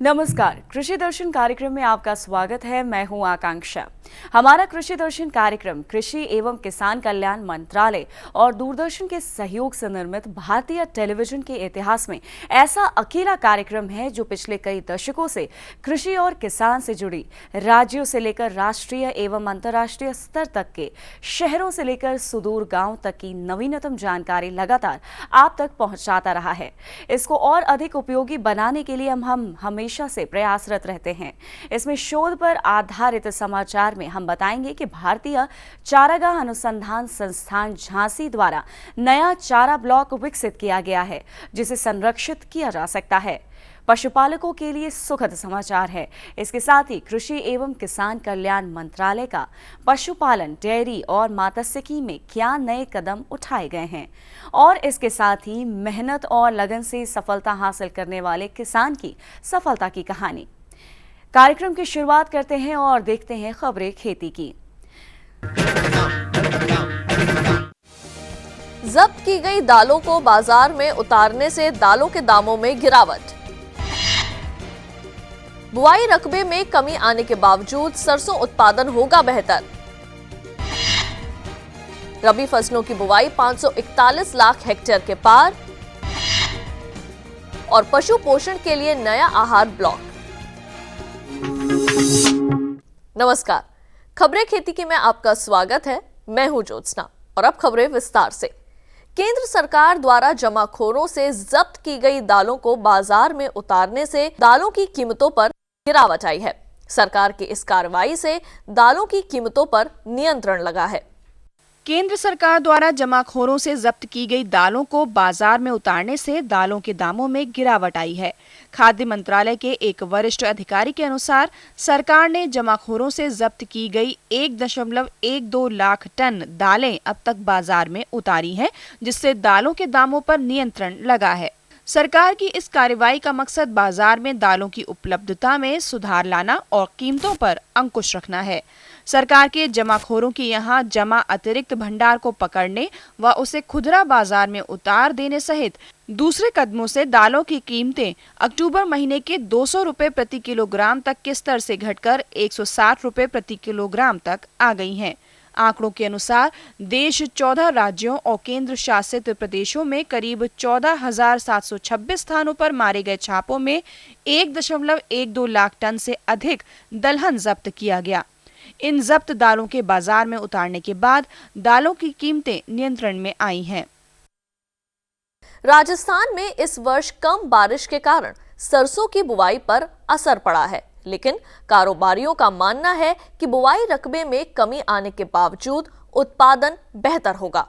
नमस्कार, कृषि दर्शन कार्यक्रम में आपका स्वागत है। मैं हूं आकांक्षा। हमारा कृषि दर्शन कार्यक्रम कृषि एवं किसान कल्याण मंत्रालय और दूरदर्शन के सहयोग से निर्मित भारतीय टेलीविजन के इतिहास में ऐसा अकेला कार्यक्रम है जो पिछले कई दशकों से कृषि और किसान से जुड़ी राज्यों से लेकर राष्ट्रीय एवं अंतर्राष्ट्रीय स्तर तक के शहरों से लेकर सुदूर गांव तक की नवीनतम जानकारी लगातार आप तक पहुंचाता रहा है। इसको और अधिक उपयोगी बनाने के लिए हम हमेशा से प्रयासरत रहते हैं। इसमें शोध पर आधारित समाचार में हम बताएंगे कि भारतीय चारागाह अनुसंधान संस्थान झांसी द्वारा नया चारा ब्लॉक विकसित किया गया है जिसे संरक्षित किया जा सकता है। पशुपालकों के लिए सुखद समाचार है। इसके साथ ही कृषि एवं किसान कल्याण मंत्रालय का पशुपालन, डेयरी और मात्स्यिकी में क्या नए कदम उठाए गए हैं और इसके साथ ही मेहनत और लगन से सफलता हासिल करने वाले किसान की सफलता की कहानी। कार्यक्रम की शुरुआत करते हैं और देखते हैं खबरें खेती की। जब्त की गई दालों को बाजार में उतारने से दालों के दामों में गिरावट। बुआई रकबे में कमी आने के बावजूद सरसों उत्पादन होगा बेहतर। रबी फसलों की बुआई 541 लाख हेक्टेयर के पार और पशु पोषण के लिए नया आहार ब्लॉक। नमस्कार, खबरें खेती की में आपका स्वागत है। मैं हूं ज्योत्सना और अब खबरें विस्तार से। केंद्र सरकार द्वारा जमाखोरों से जब्त की गई दालों को बाजार में उतारने से दालों की कीमतों पर गिरावट आई है। सरकार की इस कार्रवाई से दालों की कीमतों पर नियंत्रण लगा है। केंद्र सरकार द्वारा जमाखोरों से जब्त की गई दालों को बाजार में उतारने से दालों के दामों में गिरावट आई है। खाद्य मंत्रालय के एक वरिष्ठ अधिकारी के अनुसार सरकार ने जमाखोरों से जब्त की गई 1.12 लाख टन दालें अब तक बाजार में उतारी हैं, जिससे दालों के दामों पर नियंत्रण लगा है। सरकार की इस कार्रवाई का मकसद बाजार में दालों की उपलब्धता में सुधार लाना और कीमतों पर अंकुश रखना है। सरकार के जमाखोरों के यहाँ जमा अतिरिक्त भंडार को पकड़ने व उसे खुदरा बाजार में उतार देने सहित दूसरे कदमों से दालों की कीमतें अक्टूबर महीने के 200 रुपए प्रति किलोग्राम तक के स्तर से घटकर 160 रुपए प्रति किलोग्राम तक आ गई हैं। आंकड़ों के अनुसार देश 14 राज्यों और केंद्र शासित प्रदेशों में करीब 14,726 स्थानों पर मारे गए छापों में 1.12 लाख टन से अधिक दलहन जब्त किया गया। इन जब्त दालों के बाजार में उतारने के बाद दालों की कीमतें नियंत्रण में आई हैं। राजस्थान में इस वर्ष कम बारिश के कारण सरसों की बुवाई पर असर पड़ा है, लेकिन कारोबारियों का मानना है कि बुवाई रकबे में कमी आने के बावजूद उत्पादन बेहतर होगा।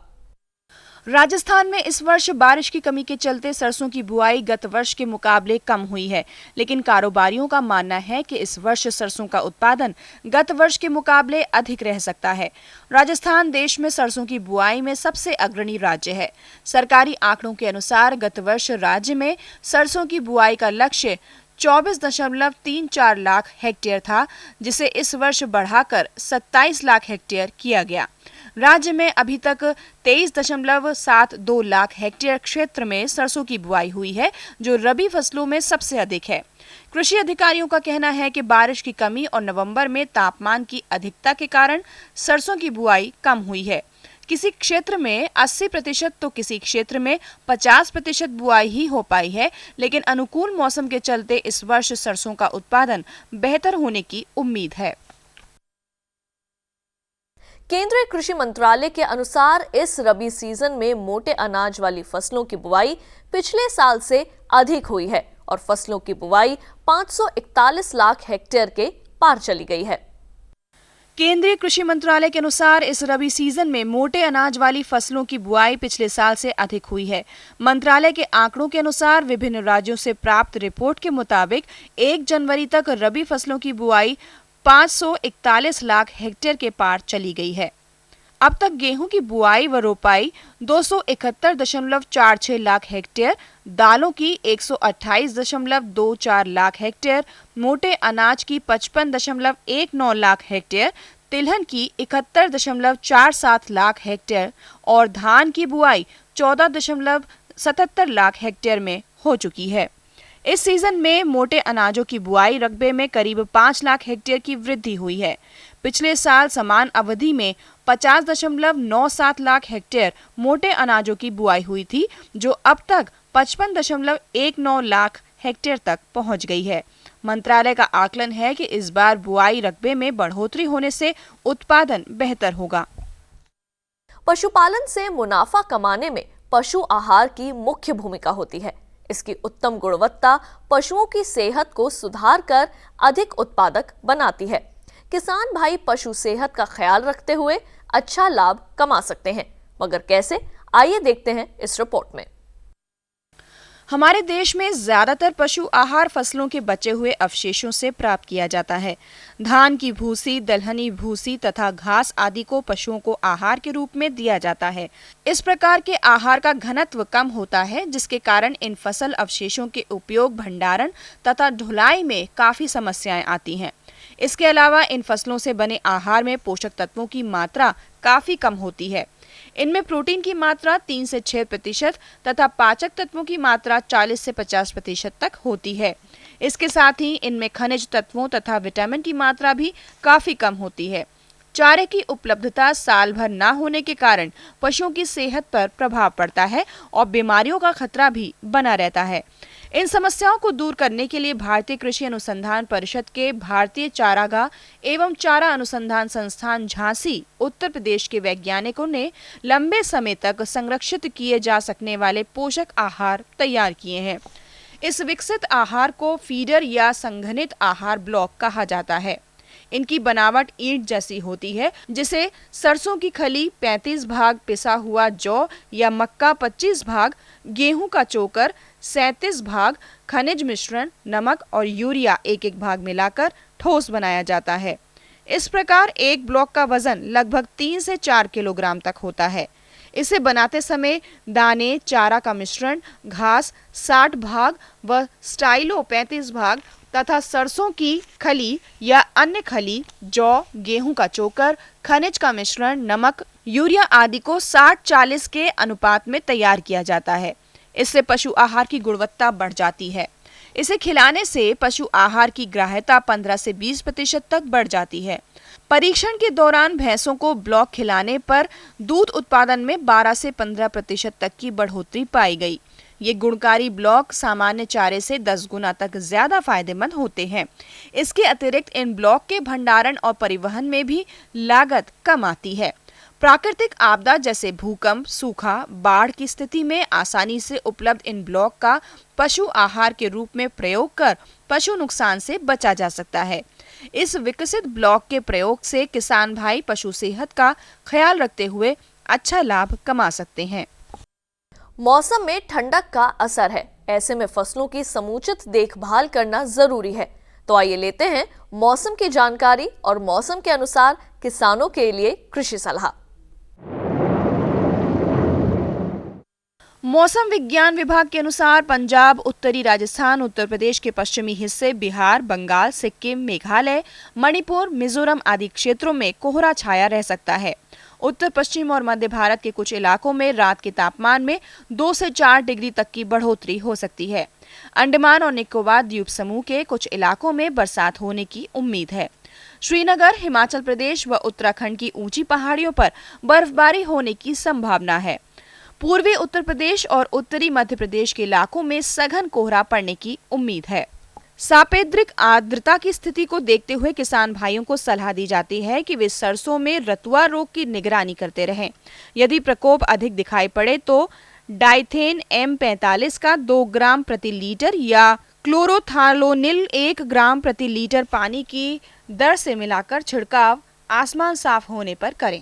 राजस्थान में इस वर्ष बारिश की कमी के चलते सरसों की बुआई गत वर्ष के मुकाबले कम हुई है, लेकिन कारोबारियों का मानना है कि इस वर्ष सरसों का उत्पादन गत वर्ष के मुकाबले अधिक रह सकता है। राजस्थान देश में सरसों की बुआई में सबसे अग्रणी राज्य है। सरकारी आंकड़ों के अनुसार गत वर्ष राज्य में सरसों की बुआई का लक्ष्य 24.34 लाख हेक्टेयर था, जिसे इस वर्ष बढ़ाकर 27 लाख हेक्टेयर किया गया। राज्य में अभी तक 23.72 लाख हेक्टेयर क्षेत्र में सरसों की बुआई हुई है, जो रबी फसलों में सबसे अधिक है। कृषि अधिकारियों का कहना है कि बारिश की कमी और नवंबर में तापमान की अधिकता के कारण सरसों की बुआई कम हुई है। किसी क्षेत्र में 80% तो किसी क्षेत्र में 50% बुआई ही हो पाई है, लेकिन अनुकूल मौसम के चलते इस वर्ष सरसों का उत्पादन बेहतर होने की उम्मीद है। केंद्रीय कृषि मंत्रालय के अनुसार इस रबी सीजन में मोटे अनाज वाली फसलों की बुआई पिछले साल से अधिक हुई है और फसलों की बुआई 541 लाख हेक्टेयर के पार चली गई है। केंद्रीय कृषि मंत्रालय के अनुसार इस रबी सीजन में मोटे अनाज वाली फसलों की बुआई पिछले साल से अधिक हुई है। मंत्रालय के आंकड़ों के अनुसार विभिन्न राज्यों से प्राप्त रिपोर्ट के मुताबिक 1 जनवरी तक रबी फसलों की बुआई 541 लाख हेक्टेयर के पार चली गई है। अब तक गेहूं की बुआई व रोपाई 271.46 लाख हेक्टेयर, दालों की 128.24 लाख हेक्टेयर, मोटे अनाज की 55.19 लाख हेक्टेयर, तिलहन की 71.47 लाख हेक्टेयर और धान की बुआई 14.77 लाख हेक्टेयर में हो चुकी है। इस सीजन में मोटे अनाजों की बुआई रकबे में करीब 5 लाख हेक्टेयर की वृद्धि हुई है। पिछले साल समान अवधि में 50.97 लाख हेक्टेयर मोटे अनाजों की बुआई हुई थी, जो अब तक 55.19 लाख हेक्टेयर तक पहुंच गई है। मंत्रालय का आकलन है कि इस बार बुआई रकबे में बढ़ोतरी होने से उत्पादन बेहतर होगा। पशुपालन से मुनाफा कमाने में पशु आहार की मुख्य भूमिका होती है। इसकी उत्तम गुणवत्ता पशुओं की सेहत को सुधार कर अधिक उत्पादक बनाती है। किसान भाई पशु सेहत का ख्याल रखते हुए अच्छा लाभ कमा सकते हैं, मगर कैसे? आइए देखते हैं इस रिपोर्ट में। हमारे देश में ज्यादातर पशु आहार फसलों के बचे हुए अवशेषों से प्राप्त किया जाता है। धान की भूसी, दलहनी भूसी तथा घास आदि को पशुओं को आहार के रूप में दिया जाता है। इस प्रकार के आहार का घनत्व कम होता है, जिसके कारण इन फसल अवशेषों के उपयोग, भंडारण तथा ढुलाई में काफी समस्याएं आती हैं। इसके अलावा इन फसलों से बने आहार में पोषक तत्वों की मात्रा काफी कम होती है। इनमें प्रोटीन की मात्रा 3 से 6% तथा पाचक तत्वों की मात्रा 40 से 50% तक होती है। इसके साथ ही इनमें खनिज तत्वों तथा विटामिन की मात्रा भी काफी कम होती है। चारे की उपलब्धता साल भर न होने के कारण पशुओं की सेहत पर प्रभाव पड़ता है और बीमारियों का खतरा भी बना रहता है। इन समस्याओं को दूर करने के लिए भारतीय कृषि अनुसंधान परिषद के भारतीय चारागाह एवं चारा अनुसंधान संस्थान झांसी, उत्तर प्रदेश के वैज्ञानिकों ने लंबे समय तक संरक्षित किए जा सकने वाले पोषक आहार तैयार किए हैं। इस विकसित आहार को फीडर या संघनित आहार ब्लॉक कहा जाता है। इनकी बनावट ईंट जैसी होती है, जिसे सरसों की खली 35 भाग, पिसा हुआ जौ या मक्का 25 भाग, गेहूं का चोकर 37 भाग, खनिज मिश्रण, नमक और यूरिया 1-1 भाग मिलाकर ठोस बनाया जाता है। इस प्रकार एक ब्लॉक का वजन लगभग 3 से 4 किलोग्राम तक होता है। इसे बनाते समय दाने, चारा का मिश्रण, घास 60 भाग व स्टाइलो 35 भाग तथा सरसों की खली या अन्य खली, जौ, गेहूं का चोकर, खनिज का मिश्रण, नमक, यूरिया आदि को 60-40 के अनुपात में तैयार किया जाता है। इससे पशु आहार की गुणवत्ता बढ़ जाती है। इसे खिलाने से पशु आहार की ग्राह्यता 15 से 20% तक बढ़ जाती है। परीक्षण के दौरान भैंसों को ब्लॉक खिलाने पर दूध उत्पादन में 12 से 15% तक की बढ़ोतरी पाई गई। ये गुणकारी ब्लॉक सामान्य चारे से 10 गुना तक ज्यादा फायदेमंद होते हैं। इसके अतिरिक्त इन ब्लॉक के भंडारण और परिवहन में भी लागत कम आती है। प्राकृतिक आपदा जैसे भूकंप, सूखा, बाढ़ की स्थिति में आसानी से उपलब्ध इन ब्लॉक का पशु आहार के रूप में प्रयोग कर पशु नुकसान से बचा जा सकता है। इस विकसित ब्लॉक के प्रयोग से किसान भाई पशु सेहत का ख्याल रखते हुए अच्छा लाभ कमा सकते हैं। मौसम में ठंडक का असर है, ऐसे में फसलों की समुचित देखभाल करना जरूरी है। तो आइए लेते हैं मौसम की जानकारी और मौसम के अनुसार किसानों के लिए कृषि सलाह। मौसम विज्ञान विभाग के अनुसार पंजाब, उत्तरी राजस्थान, उत्तर प्रदेश के पश्चिमी हिस्से, बिहार, बंगाल, सिक्किम, मेघालय, मणिपुर, मिजोरम आदि क्षेत्रों में कोहरा छाया रह सकता है। उत्तर पश्चिम और मध्य भारत के कुछ इलाकों में रात के तापमान में 2 से 4 डिग्री तक की बढ़ोतरी हो सकती है। अंडमान और निकोबार द्वीप समूह के कुछ इलाकों में बरसात होने की उम्मीद है। श्रीनगर, हिमाचल प्रदेश व उत्तराखंड की ऊंची पहाड़ियों पर बर्फबारी होने की संभावना है। पूर्वी उत्तर प्रदेश और उत्तरी मध्य प्रदेश के इलाकों में सघन कोहरा पड़ने की उम्मीद है। सापेद्रिक आर्द्रता की स्थिति को देखते हुए किसान भाइयों को सलाह दी जाती है कि वे सरसों में रतुआ रोग की निगरानी करते रहें। यदि प्रकोप अधिक दिखाई पड़े तो डाइथेन M45 का 2 ग्राम प्रति लीटर या क्लोरोथालोनिल 1 ग्राम प्रति लीटर पानी की दर से मिलाकर छिड़काव आसमान साफ होने पर करें।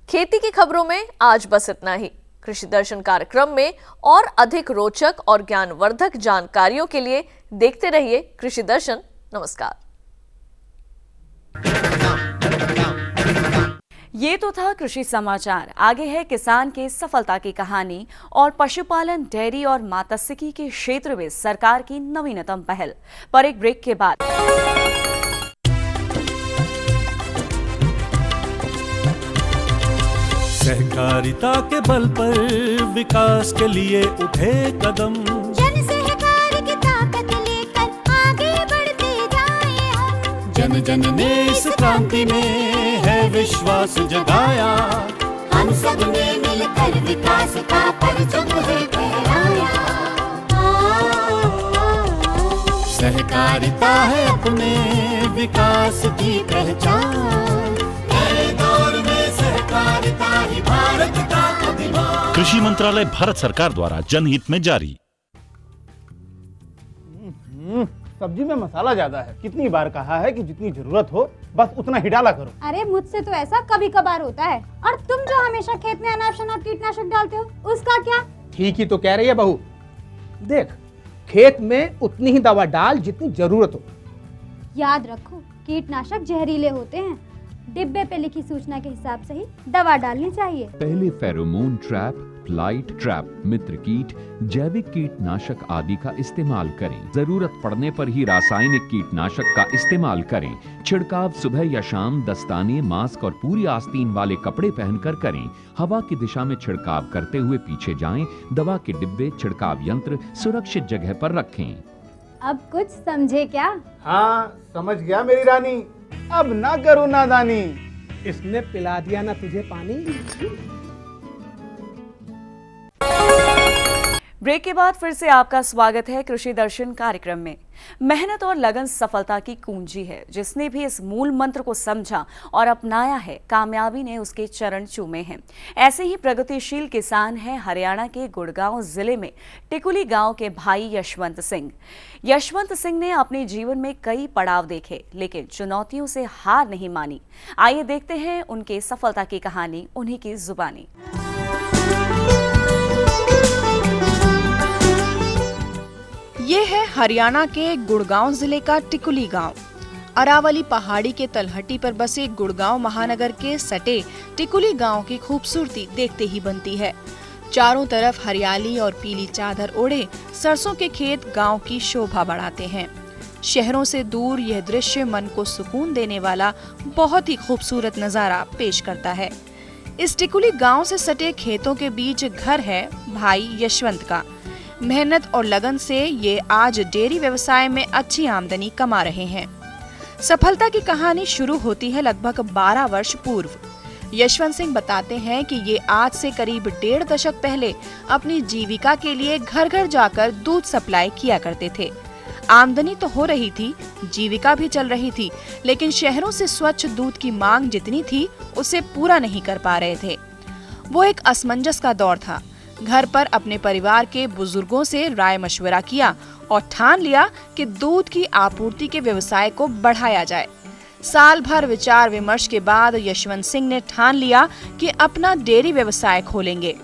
खेती की खबरों में आज बस इतना ही। कृषि दर्शन कार्यक्रम में और अधिक रोचक और ज्ञानवर्धक जानकारियों के लिए देखते रहिए कृषि दर्शन। नमस्कार। ये तो था कृषि समाचार। आगे है किसान के सफलता की कहानी और पशुपालन, डेयरी और मात्स्यिकी के क्षेत्र में सरकार की नवीनतम पहल। पर एक ब्रेक के बाद सहकारिता के बल पर विकास के लिए उठे कदम, जन सहकार की जन जन ने इस क्रांति में है विश्वास जगाया। हम सब ने मिलकर विकास का परचम है फहराया। सहकारिता है अपने विकास की पहचान। नए दौर में सहकारिता ही भारत का अभिमान। कृषि मंत्रालय भारत सरकार द्वारा जनहित में जारी। सब्जी में मसाला ज्यादा है। कितनी बार कहा है कि जितनी जरूरत हो बस उतना ही डाला करो। अरे मुझसे तो ऐसा कभी कभार होता है। और तुम जो हमेशा खेत में अनाप शनाप कीटनाशक डालते हो उसका क्या? ठीक ही तो कह रही है बहू। देख, खेत में उतनी ही दवा डाल जितनी जरूरत हो। याद रखो, कीटनाशक जहरीले होते हैं। डिब्बे पे लिखी सूचना के हिसाब से ही दवा डालनी चाहिए। पहले फेरोमोन ट्रैप, फ्लाइट ट्रैप, मित्र कीट, जैविक कीटनाशक आदि का इस्तेमाल करें। जरूरत पड़ने पर ही रासायनिक कीटनाशक का इस्तेमाल करें। छिड़काव सुबह या शाम दस्ताने, मास्क और पूरी आस्तीन वाले कपड़े पहनकर करें। हवा की दिशा में छिड़काव करते हुए पीछे जाएं। दवा के डिब्बे, छिड़काव यंत्र सुरक्षित जगह पर रखें। अब कुछ समझे क्या? हाँ, समझ गया मेरी रानी। अब ना करो नादानी। इसने पिला दिया ना तुझे पानी। ब्रेक के बाद फिर से आपका स्वागत है कृषि दर्शन कार्यक्रम में। मेहनत और लगन सफलता की कुंजी है। जिसने भी इस मूल मंत्र को समझा और अपनाया है, कामयाबी ने उसके चरण चूमे हैं। ऐसे ही प्रगतिशील किसान हैं हरियाणा के गुड़गांव जिले में टिकुली गांव के भाई यशवंत सिंह। यशवंत सिंह ने अपने जीवन में कई पड़ाव देखे, लेकिन चुनौतियों से हार नहीं मानी। आइए देखते हैं उनके सफलता की कहानी उन्हीं की जुबानी। ये है हरियाणा के गुड़गांव जिले का टिकुली गांव। अरावली पहाड़ी के तलहटी पर बसे गुड़गांव महानगर के सटे टिकुली गांव की खूबसूरती देखते ही बनती है। चारों तरफ हरियाली और पीली चादर ओढ़े सरसों के खेत गांव की शोभा बढ़ाते हैं। शहरों से दूर यह दृश्य मन को सुकून देने वाला बहुत ही खूबसूरत नजारा पेश करता है। इस टिकुली गांव से सटे खेतों के बीच घर है भाई यशवंत का। मेहनत और लगन से ये आज डेयरी व्यवसाय में अच्छी आमदनी कमा रहे हैं। सफलता की कहानी शुरू होती है लगभग 12 वर्ष पूर्व। यशवंत सिंह बताते हैं कि ये आज से करीब 1.5 दशक पहले अपनी जीविका के लिए घर घर जाकर दूध सप्लाई किया करते थे। आमदनी तो हो रही थी, जीविका भी चल रही थी, लेकिन शहरों से स्वच्छ दूध की मांग जितनी थी उसे पूरा नहीं कर पा रहे थे। वो एक असमंजस का दौर था। घर पर अपने परिवार के बुजुर्गों से राय मशवरा किया और ठान लिया कि दूध की आपूर्ति के व्यवसाय को बढ़ाया जाए। साल भर विचार विमर्श के बाद यशवंत सिंह ने ठान लिया कि अपना डेयरी व्यवसाय खोलेंगे।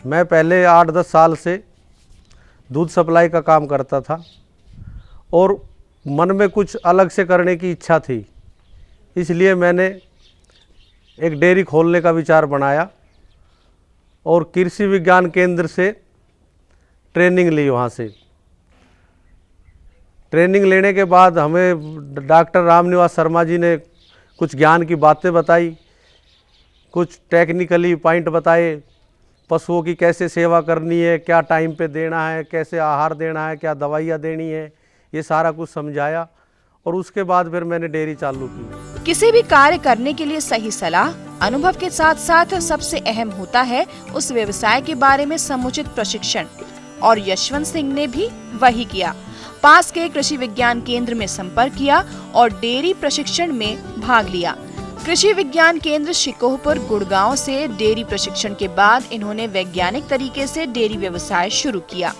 मैं पहले 8-10 साल से दूध सप्लाई का काम करता था और मन में कुछ अलग से करने की इच्छा थी, इसलिए मैंने एक डेयरी खोलने का विचार बनाया और कृषि विज्ञान केंद्र से ट्रेनिंग ली। वहाँ से ट्रेनिंग लेने के बाद हमें डॉक्टर रामनिवास शर्मा जी ने कुछ ज्ञान की बातें बताई, कुछ टेक्निकली पॉइंट बताए। पशुओं की कैसे सेवा करनी है, क्या टाइम पे देना है, कैसे आहार देना है, क्या दवाइयाँ देनी है, ये सारा कुछ समझाया और उसके बाद फिर मैंने डेयरी चालू की। किसी भी कार्य करने के लिए सही सलाह, अनुभव के साथ साथ सबसे अहम होता है उस व्यवसाय के बारे में समुचित प्रशिक्षण, और यशवंत सिंह ने भी वही किया। पास के कृषि विज्ञान केंद्र में संपर्क किया और डेयरी प्रशिक्षण में भाग लिया। कृषि विज्ञान केंद्र शिकोहपुर गुड़गांव से डेयरी प्रशिक्षण के बाद इन्होंने वैज्ञानिक तरीके से डेयरी व्यवसाय शुरू किया।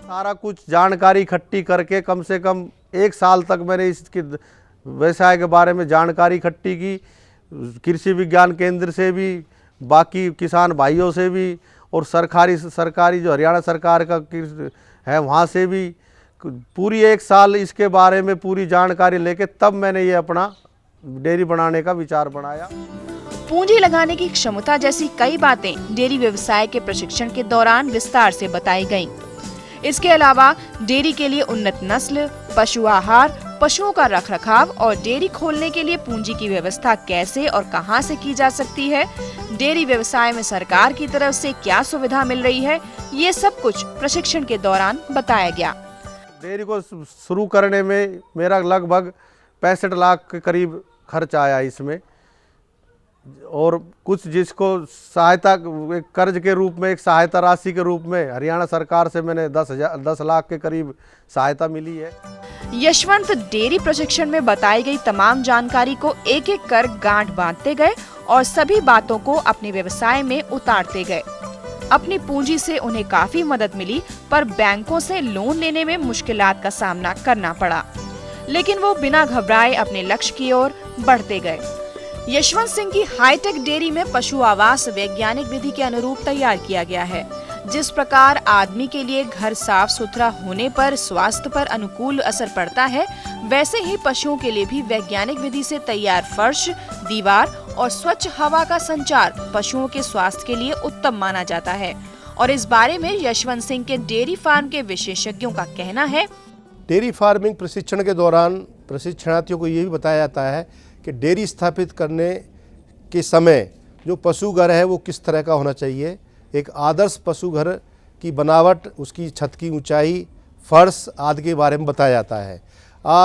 सारा कुछ जानकारी इकट्ठी करके कम से कम 1 साल तक मैंने इसके व्यवसाय के बारे में जानकारी इकट्ठी की। कृषि विज्ञान केंद्र से भी, बाकी किसान भाइयों से भी और सरकारी जो हरियाणा सरकार का है वहाँ से भी पूरी 1 साल इसके बारे में पूरी जानकारी लेके तब मैंने ये अपना डेयरी बनाने का विचार बनाया। पूंजी लगाने की क्षमता जैसी कई बातें डेयरी व्यवसाय के प्रशिक्षण के दौरान विस्तार से बताई गयी। इसके अलावा डेयरी के लिए उन्नत नस्ल, पशु आहार, पशुओं का रखरखाव और डेयरी खोलने के लिए पूंजी की व्यवस्था कैसे और कहां से की जा सकती है, डेयरी व्यवसाय में सरकार की तरफ से क्या सुविधा मिल रही है, ये सब कुछ प्रशिक्षण के दौरान बताया गया। डेयरी को शुरू करने में मेरा लगभग 65 लाख के करीब खर्च आया इसमें, और कुछ जिसको सहायता एक कर्ज के रूप में, एक सहायता राशि के रूप में हरियाणा सरकार से मैंने 10 लाख के करीब सहायता मिली है। यशवंत डेयरी प्रशिक्षण में बताई गई तमाम जानकारी को एक एक कर गांठ बांधते गए और सभी बातों को अपने व्यवसाय में उतारते गए। अपनी पूंजी से उन्हें काफी मदद मिली, पर बैंकों से लोन लेने में मुश्किलात का सामना करना पड़ा, लेकिन वो बिना घबराए अपने लक्ष्य की ओर बढ़ते गए। यशवंत सिंह की हाईटेक डेयरी में पशु आवास वैज्ञानिक विधि के अनुरूप तैयार किया गया है। जिस प्रकार आदमी के लिए घर साफ सुथरा होने पर स्वास्थ्य पर अनुकूल असर पड़ता है, वैसे ही पशुओं के लिए भी वैज्ञानिक विधि से तैयार फर्श, दीवार और स्वच्छ हवा का संचार पशुओं के स्वास्थ्य के लिए उत्तम माना जाता है। और इस बारे में यशवंत सिंह के डेयरी फार्म के विशेषज्ञों का कहना है, डेयरी फार्मिंग प्रशिक्षण के दौरान प्रशिक्षणार्थियों को ये भी बताया जाता है कि डेयरी स्थापित करने के समय जो पशु घर है वो किस तरह का होना चाहिए। एक आदर्श पशु घर की बनावट, उसकी छत की ऊंचाई, फर्श आदि के बारे में बताया जाता है।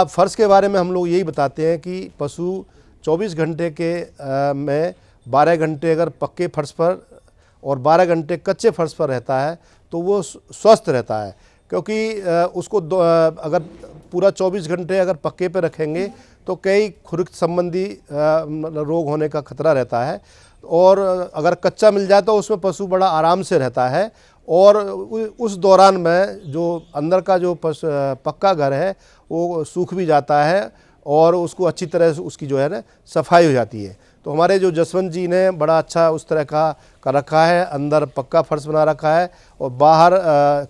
फर्श के बारे में हम लोग यही बताते हैं कि पशु 24 घंटे के में 12 घंटे अगर पक्के फर्श पर और 12 घंटे कच्चे फर्श पर रहता है तो वो स्वस्थ रहता है, क्योंकि उसको अगर पूरा 24 घंटे अगर पक्के पे रखेंगे तो कई खुरक संबंधी रोग होने का खतरा रहता है, और अगर कच्चा मिल जाए तो उसमें पशु बड़ा आराम से रहता है। और उस दौरान में जो अंदर का जो पक्का घर है वो सूख भी जाता है और उसको अच्छी तरह से उसकी जो है ना सफाई हो जाती है। तो हमारे जो जसवंत जी ने बड़ा अच्छा उस तरह का कर रखा है, अंदर पक्का फर्श बना रखा है और बाहर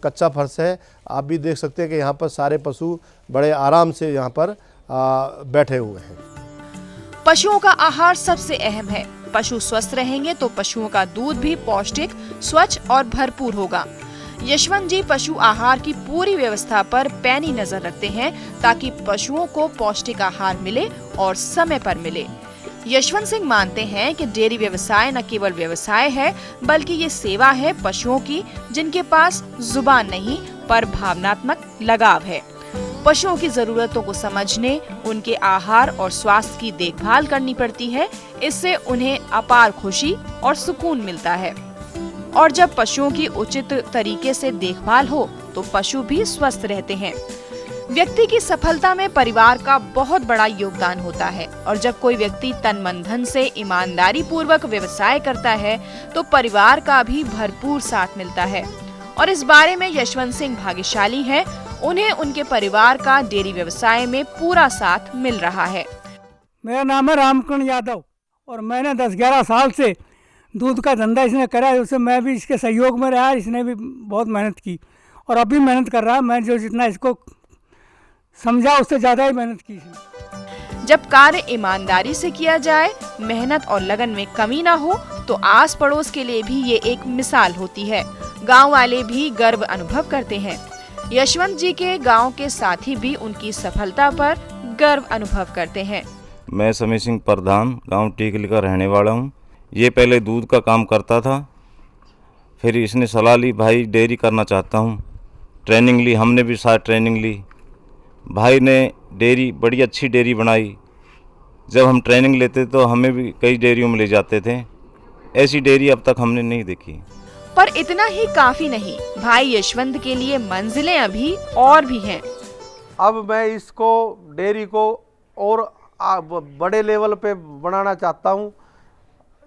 कच्चा फर्श है। आप भी देख सकते हैं कि यहाँ पर सारे पशु बड़े आराम से यहाँ पर बैठे हुए हैं। पशुओं का आहार सबसे अहम है। पशु स्वस्थ रहेंगे तो पशुओं का दूध भी पौष्टिक, स्वच्छ और भरपूर होगा। यशवंत जी पशु आहार की पूरी व्यवस्था पर पैनी नजर रखते हैं ताकि पशुओं को पौष्टिक आहार मिले और समय पर मिले। यशवंत सिंह मानते हैं कि डेयरी व्यवसाय न केवल व्यवसाय है बल्कि ये सेवा है पशुओं की, जिनके पास जुबान नहीं पर भावनात्मक लगाव है। पशुओं की जरूरतों को समझने, उनके आहार और स्वास्थ्य की देखभाल करनी पड़ती है। इससे उन्हें अपार खुशी और सुकून मिलता है। और जब पशुओं की उचित तरीके से देखभाल हो तो पशु भी स्वस्थ रहते हैं। व्यक्ति की सफलता में परिवार का बहुत बड़ा योगदान होता है, और जब कोई व्यक्ति तन मन धन से ईमानदारी पूर्वक व्यवसाय करता है तो परिवार का भी भरपूर साथ मिलता है। और इस बारे में यशवंत सिंह भाग्यशाली है, उन्हें उनके परिवार का डेयरी व्यवसाय में पूरा साथ मिल रहा है। मेरा नाम है रामकरण यादव और मैंने 10-11 साल से दूध का धंधा इसने करा है, उससे मैं भी इसके सहयोग में रहा। इसने भी बहुत मेहनत की और अभी मेहनत कर रहा है। मैं जो जितना इसको समझा उससे ज़्यादा ही मेहनत की इसने। जब कार्य ईमानदारी से किया जाए, मेहनत और लगन में कमी न हो तो आस पड़ोस के लिए भी ये एक मिसाल होती है। गांव वाले भी गर्व अनुभव करते हैं। यशवंत जी के गांव के साथी भी उनकी सफलता पर गर्व अनुभव करते हैं। मैं समीर सिंह प्रधान गांव टीकली का रहने वाला हूं। ये पहले दूध का काम करता था, फिर इसने सलाह ली भाई डेयरी करना चाहता हूं। ट्रेनिंग ली, हमने भी साथ ट्रेनिंग ली। भाई ने डेयरी बड़ी अच्छी डेयरी बनाई। जब हम ट्रेनिंग लेते तो हमें भी कई डेयरियों में ले जाते थे। ऐसी डेयरी अब तक हमने नहीं देखी। पर इतना ही काफी नहीं, भाई यशवंत के लिए मंजिलें अभी और भी हैं। अब मैं इसको डेयरी को और बड़े लेवल पे बनाना चाहता हूँ,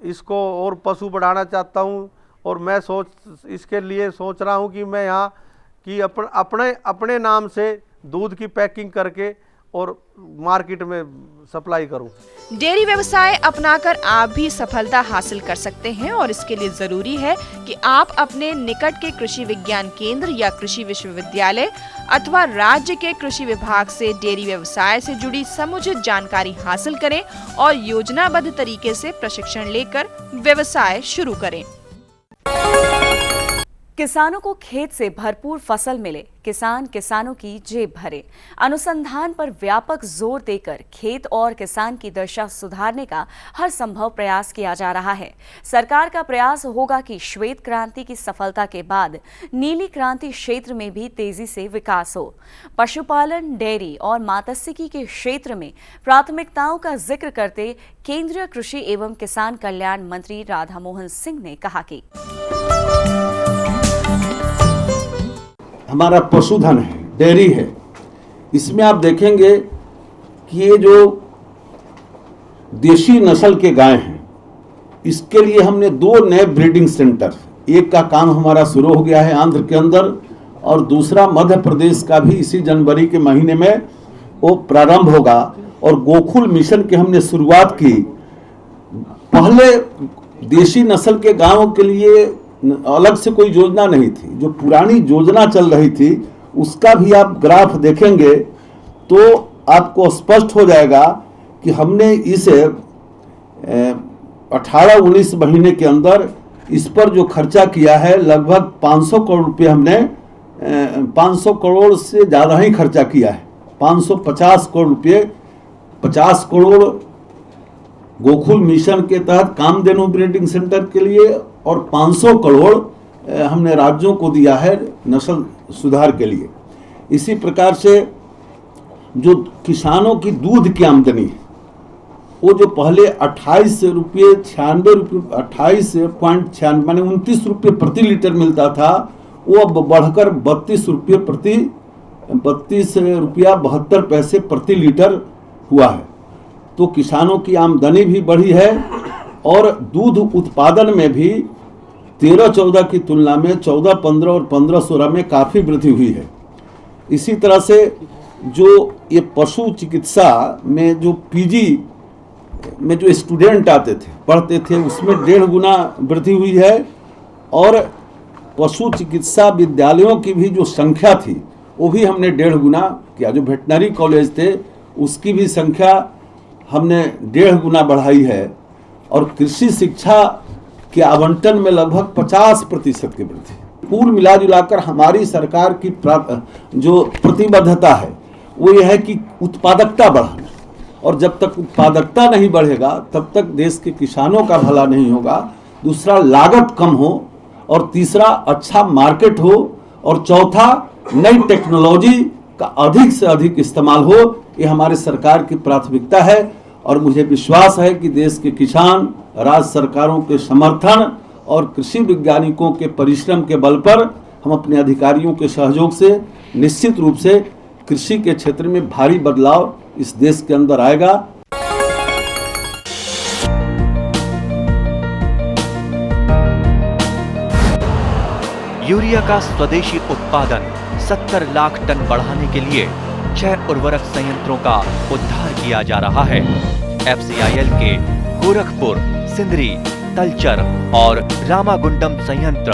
इसको और पशु बढ़ाना चाहता हूँ। और मैं इसके लिए सोच रहा हूँ कि मैं यहाँ की अपने नाम से दूध की पैकिंग करके और मार्केट में सप्लाई करूं। डेयरी व्यवसाय अपनाकर आप भी सफलता हासिल कर सकते हैं, और इसके लिए जरूरी है कि आप अपने निकट के कृषि विज्ञान केंद्र या कृषि विश्वविद्यालय अथवा राज्य के कृषि विभाग से डेयरी व्यवसाय से जुड़ी समुचित जानकारी हासिल करें और योजनाबद्ध तरीके से प्रशिक्षण लेकर व्यवसाय शुरू करें। किसानों को खेत से भरपूर फसल मिले, किसान किसानों की जेब भरे। अनुसंधान पर व्यापक जोर देकर खेत और किसान की दशा सुधारने का हर संभव प्रयास किया जा रहा है। सरकार का प्रयास होगा कि श्वेत क्रांति की सफलता के बाद नीली क्रांति क्षेत्र में भी तेजी से विकास हो। पशुपालन, डेयरी और मात्स्यिकी के क्षेत्र में प्राथमिकताओं का जिक्र करते केंद्रीय कृषि एवं किसान कल्याण मंत्री राधा मोहन सिंह ने कहा कि हमारा पशुधन है, डेयरी है, इसमें आप देखेंगे कि ये जो देशी नस्ल के गाय हैं, इसके लिए हमने 2 नए ब्रीडिंग सेंटर, एक का काम हमारा शुरू हो गया है आंध्र के अंदर और दूसरा मध्य प्रदेश का भी इसी जनवरी के महीने में वो प्रारंभ होगा। और गोकुल मिशन की हमने शुरुआत की। पहले देशी नस्ल के गायों के लिए अलग से कोई योजना नहीं थी, जो पुरानी योजना चल रही थी उसका भी आप ग्राफ देखेंगे तो आपको स्पष्ट हो जाएगा कि हमने इस 18-19 महीने के अंदर इस पर जो खर्चा किया है लगभग 500 करोड़ रुपये हमने 500 करोड़ से ज़्यादा ही खर्चा किया है। 550 करोड़ रुपये, 50 करोड़ गोकुल मिशन के तहत कामधेनु ब्रीडिंग सेंटर के लिए और 500 करोड़ हमने राज्यों को दिया है नस्ल सुधार के लिए। इसी प्रकार से जो किसानों की दूध की आमदनी है वो जो पहले 28 रुपये 96 रुपये 28.96 माने 29 रुपये प्रति लीटर मिलता था, वो अब बढ़कर 32 रुपया 72 पैसे प्रति लीटर हुआ है। तो किसानों की आमदनी भी बढ़ी है और दूध उत्पादन में भी 13-14 की तुलना में 14-15 और 15-16 में काफ़ी वृद्धि हुई है। इसी तरह से जो ये पशु चिकित्सा में जो पीजी में जो स्टूडेंट आते थे, पढ़ते थे, उसमें 1.5 गुना वृद्धि हुई है और पशु चिकित्सा विद्यालयों की भी जो संख्या थी वो भी हमने 1.5 गुना किया। जो वेटनरी कॉलेज थे उसकी भी संख्या हमने 1.5 गुना बढ़ाई है और कृषि शिक्षा के आवंटन में लगभग 50% की वृद्धि। कुल मिलाजुलाकर हमारी सरकार की जो प्रतिबद्धता है वो ये है कि उत्पादकता बढ़ाना, और जब तक उत्पादकता नहीं बढ़ेगा तब तक देश के किसानों का भला नहीं होगा। दूसरा, लागत कम हो और तीसरा, अच्छा मार्केट हो और चौथा, नई टेक्नोलॉजी का अधिक से अधिक इस्तेमाल हो। ये हमारी सरकार की प्राथमिकता है और मुझे विश्वास है कि देश के किसान राज्य सरकारों के समर्थन और कृषि वैज्ञानिकों के परिश्रम के बल पर हम अपने अधिकारियों के सहयोग से निश्चित रूप से कृषि के क्षेत्र में भारी बदलाव इस देश के अंदर आएगा। यूरिया का स्वदेशी उत्पादन 70 लाख टन बढ़ाने के लिए 6 उर्वरक संयंत्रों का उद्धार किया जा रहा है। FCIL के गोरखपुर, सिंदरी, तलचर और रामागुंडम संयंत्र,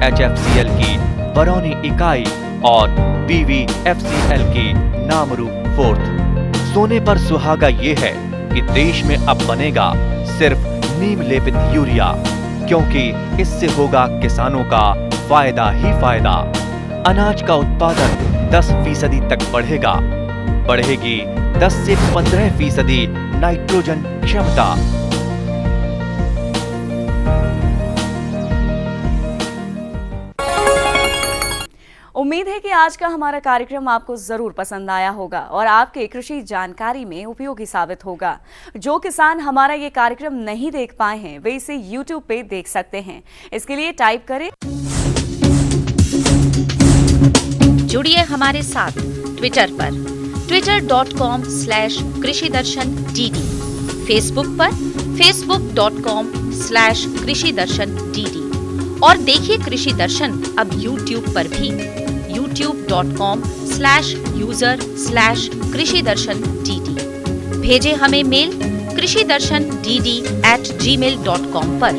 HFCL की बरौनी इकाई और BVFCL की नामरू फोर्थ। सोने पर सुहागा ये है कि देश में अब बनेगा सिर्फ नीम लेपित यूरिया, क्योंकि इससे होगा किसानों का फायदा ही फायदा। अनाज का उत्पादन 10% तक बढ़ेगा, बढ़ेगी 10 से 15% नाइट्रोजन क्षमता। उम्मीद है कि आज का हमारा कार्यक्रम आपको जरूर पसंद आया होगा और आपके कृषि जानकारी में उपयोगी साबित होगा। जो किसान हमारा ये कार्यक्रम नहीं देख पाए हैं वे इसे YouTube पे देख सकते हैं। इसके लिए टाइप करें। जुड़िए हमारे साथ ट्विटर पर twitter.com/कृषिदर्शन.dd, फेसबुक पर facebook.com/कृषिदर्शन.dd और देखिए कृषि दर्शन अब YouTube पर भी youtube.com/user/कृषिदर्शन.dd। भेजे हमें मेल कृषिदर्शन.dd@gmail.com पर।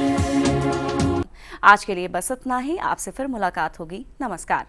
आज के लिए बस इतना ही। आपसे फिर मुलाकात होगी। नमस्कार।